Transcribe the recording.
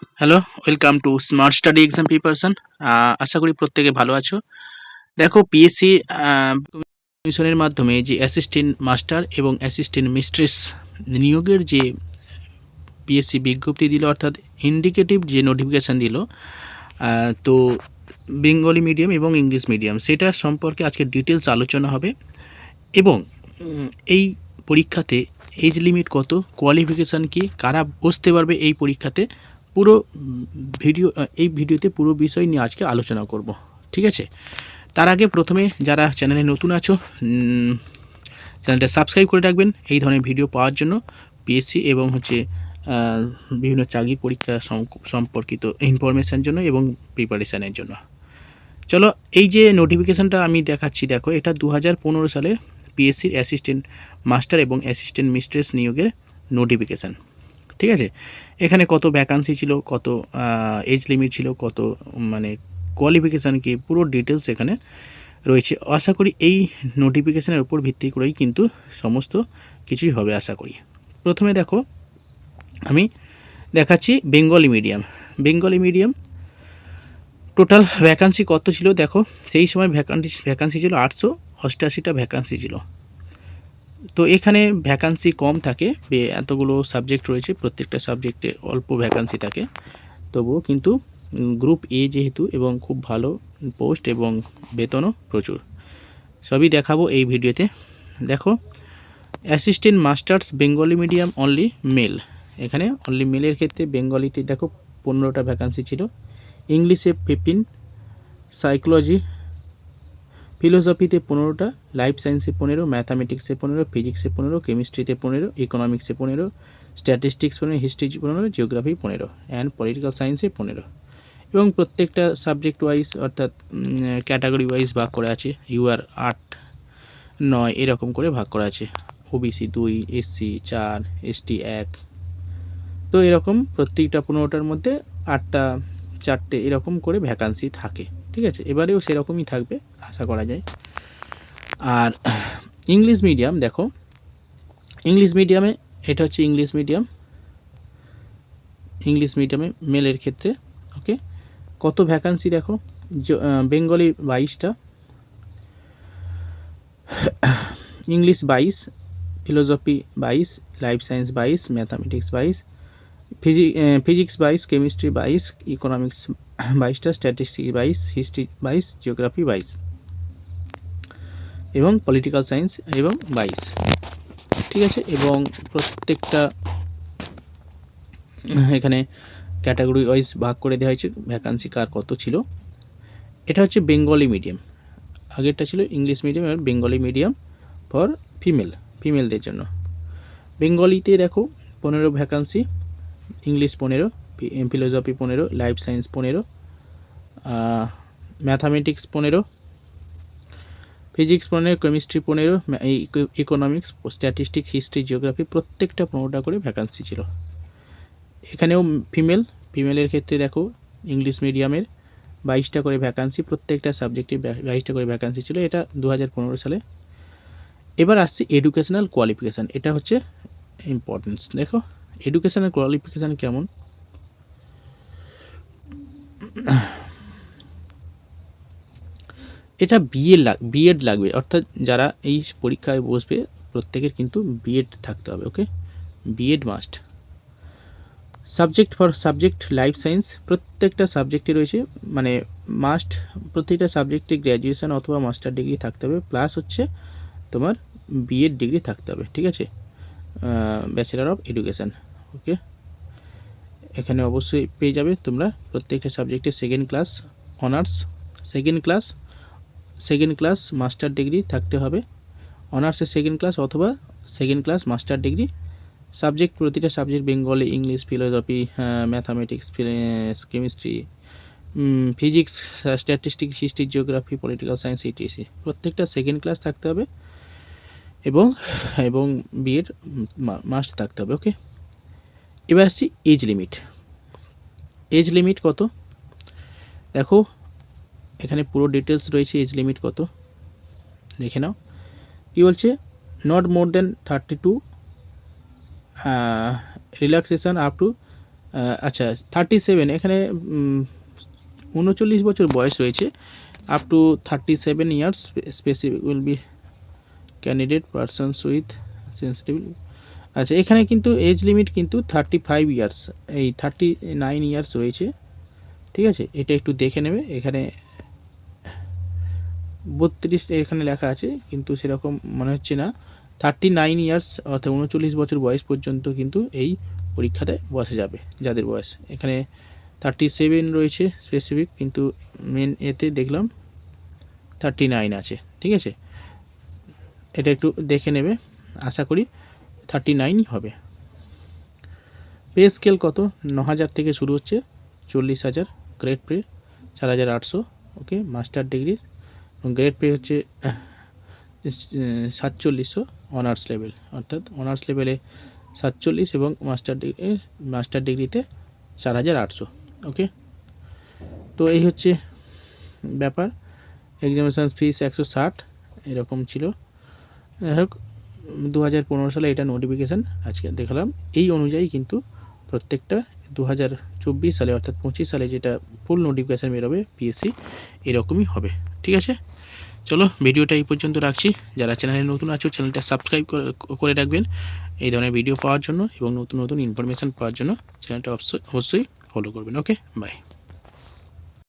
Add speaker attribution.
Speaker 1: Hello, welcome to smart study exam preparation. আশা করি প্রত্যেকে ভালো আছো। দেখো, পিএসসি কমিশনের মাধ্যমে যে অ্যাসিস্ট্যান্ট মাস্টার এবং অ্যাসিস্ট্যান্ট মিস্ট্রেস নিয়োগের যে পিএসসি বিজ্ঞপ্তি দিল, অর্থাৎ ইন্ডিকেটিভ যে নোটিফিকেশান দিল, তো বেঙ্গলি মিডিয়াম এবং ইংলিশ মিডিয়াম, সেটা সম্পর্কে আজকে ডিটেলস আলোচনা হবে। এবং এই পরীক্ষাতে এজ লিমিট কত, কোয়ালিফিকেশান কি, কারা বসতে পারবে এই পরীক্ষাতে, পুরো এই ভিডিওতে পুরো বিষয় নিয়ে আজকে আলোচনা করব। ঠিক আছে, তার আগে প্রথমে যারা চ্যানেলে নতুন আছো, চ্যানেলটা সাবস্ক্রাইব করে রাখবেন এই ধরনের ভিডিও পাওয়ার জন্য, পিএসসি এবং বিভিন্ন চাকরির পরীক্ষা সম্পর্কিত ইনফরমেশান জন্য এবং প্রিপারেশানের জন্য। চলো, এই যে নোটিফিকেশানটা আমি দেখাচ্ছি, দেখো, এটা 2015 সালের পিএসসির অ্যাসিস্ট্যান্ট মাস্টার এবং অ্যাসিস্ট্যান্ট মিস্ট্রেস নিয়োগের নোটিফিকেশান। ঠিক আছে, এখানে কত ভ্যাকান্সি ছিল, কত এজ লিমিট ছিল, কত মানে কোয়ালিফিকেশান কি, পুরো ডিটেলস এখানে রয়েছে। আশা করি এই নোটিফিকেশানের উপর ভিত্তি করেই কিন্তু সমস্ত কিছুই হবে আশা করি। প্রথমে দেখো, আমি দেখাচ্ছি বেঙ্গলি মিডিয়াম টোটাল ভ্যাকান্সি কত ছিল। দেখো, সেই সময় ভ্যাকান্সি ছিল 888টা ভ্যাকান্সি ছিল। তো এখানে ভ্যাকান্সি কম থাকে, এতগুলো সাবজেক্ট রয়েছে, প্রত্যেকটা সাবজেক্টে অল্প ভ্যাকান্সি থাকে, তবুও কিন্তু গ্রুপ এ যেহেতু, এবং খুব ভালো পোস্ট এবং বেতনও প্রচুর, সবই দেখাবো এই ভিডিওতে। দেখো, assistant masters Bengali medium only mail, এখানে অনলি মেলের ক্ষেত্রে বেঙ্গলিতে দেখো 15টা ভ্যাকান্সি ছিল, ইংলিশে 15, সাইকোলজি ফিলোসফিতে 15টা, লাইফ সায়েন্সে 15, ম্যাথামেটিক্সে 15, ফিজিক্সে 15, কেমিস্ট্রিতে 15, ইকোনমিক্সে 15, statistics 15, history 15, geography 15 and political সায়েন্সে 15। এবং প্রত্যেকটা সাবজেক্ট ওয়াইজ, অর্থাৎ ক্যাটাগরি ওয়াইজ ভাগ করা আছে, ইউআর 8, 9 এরকম করে ভাগ করা আছে, ওবিসি 2, এসসি 4, এসটি 1। তো এরকম প্রত্যেকটা 15টার মধ্যে 8টা 4টে এরকম করে ভ্যাকান্সি থাকে। ঠিক আছে, এবারেও সেরকমই থাকবে আশা করা যায়। আর ইংলিশ মিডিয়াম, দেখো, ইংলিশ মিডিয়ামে এটা হচ্ছে ইংলিশ মিডিয়ামে মেলের ক্ষেত্রে। ওকে, কত ভ্যাকান্সি দেখো, বেঙ্গলি 22টা, English 22, philosophy 22, life science 22, mathematics 22, physics 22, chemistry 22, economics 22টা, স্ট্যাটিস্টিক্স 22, হিস্ট্রি 22, জিওগ্রাফি 22 এবং পলিটিক্যাল সায়েন্স এবং 22। ঠিক আছে, এবং প্রত্যেকটা এখানে ক্যাটাগরি ওয়াইজ ভাগ করে দেওয়া হয়েছে ভ্যাকান্সি কার কত ছিল। এটা হচ্ছে বেঙ্গলি মিডিয়াম, আগেরটা ছিল ইংলিশ মিডিয়াম, আর বেঙ্গলি মিডিয়াম ফর ফিমেলদের জন্য। বেঙ্গলিতে দেখো 15 vacancy, English 15, philosophy 15, life science 15, mathematics 15, physics 15, chemistry 15, economics, statistics, history, geography, প্রত্যেকটা 15টা করে ভ্যাকান্সি ছিল। এখানেও ফিমেলের ক্ষেত্রে দেখো, ইংলিশ মিডিয়ামের 22টা করে ভ্যাকান্সি, প্রত্যেকটা সাবজেক্টে 22টা করে ভ্যাকান্সি ছিল, এটা 2015 সালে। এবার আসছি এডুকেশনাল কোয়ালিফিকেশান, এটা হচ্ছে ইম্পর্টেন্স। দেখো, এডুকেশনাল কোয়ালিফিকেশান কেমন, এটা বিএড লাগবে, অর্থাৎ যারা এই পরীক্ষায় বসবে প্রত্যেকের কিন্তু বিএড থাকতে হবে। Okay, BEd must. Subject life science, প্রত্যেকটা সাবজেক্টে রয়েছে, মানে মাস্ট, প্রত্যেকটা সাবজেক্টে গ্র্যাজুয়েশন অথবা মাস্টার ডিগ্রি থাকতে হবে, প্লাস হচ্ছে তোমার বিএড ডিগ্রি থাকতে হবে। ঠিক আছে, ব্যাচেলার অফ এডুকেশান। ওকে, এখানে অবশ্যই পেয়ে যাবে তোমরা প্রত্যেকটা সাবজেক্টে second class honours, second class master degree থাকতে হবে, অনার্সের সেকেন্ড ক্লাস অথবা second class master degree. Subject, প্রতিটা subject Bengali, English, philosophy, mathematics, chemistry, physics, statistics, history, geography, political science, etc, প্রত্যেকটা সেকেন্ড ক্লাস থাকতে হবে এবং বিএড মাস্ট থাকতে হবে। ওকে, এবার আসছি এজ লিমিট কত, দেখো এখানে পুরো ডিটেলস রয়েছে, এজ লিমিট কত দেখে নাও। কী বলছে, not more than 32, relaxation up to আচ্ছা 37 এখানে 39 বছর বয়স রয়েছে, up to 37 years specific will be candidate persons with sensitive. আচ্ছা এখানে কিন্তু এজ লিমিট কিন্তু 35 ইয়ার্স, এই 39 ইয়ার্স রয়েছে, ঠিক আছে। এটা একটু দেখে নেবে, এখানে 32 এখানে লেখা আছে কিন্তু সেরকম মনে হচ্ছে না। 39 ইয়ার্স অর্থাৎ 39 বছর বয়স পর্যন্ত কিন্তু এই পরীক্ষাতে বসা যাবে যাদের বয়স। এখানে 37 রয়েছে স্পেসিফিক, কিন্তু মেন এতে দেখলাম 39 আছে, ঠিক আছে। এটা একটু দেখে নেবে, আশা করি 39 হবে। পে স্কেল কত? 9,000 থেকে শুরু হচ্ছে, 40,000 গ্রেড পে, 4,800, ওকে। মাস্টার ডিগ্রি গ্রেড পে হচ্ছে 4700 অনার্স লেভেল, অর্থাৎ অনার্স লেভেলে 47 এবং মাস্টার ডিগ্রিতে 4,800, ওকে। তো এই হচ্ছে ব্যাপার। এক্সামিনেশান ফিস 160 এরকম ছিল। যাই হোক 2015 সালে এটা নোটিফিকেশান আজকে দেখলাম, এই অনুযায়ী কিন্তু প্রত্যেকটা 2024 সালে অর্থাৎ 25 সালে যেটা ফুল নোটিফিকেশান বেরোবে পিএসসি এরকমই হবে, ঠিক আছে। চলো ভিডিওটা এই পর্যন্ত রাখছি। যারা চ্যানেলে নতুন আছো চ্যানেলটা সাবস্ক্রাইব করে রাখবেন এই ধরনের ভিডিও পাওয়ার জন্য এবং নতুন নতুন ইনফরমেশান পাওয়ার জন্য চ্যানেলটা অবশ্যই ফলো করবেন, ওকে। বাই।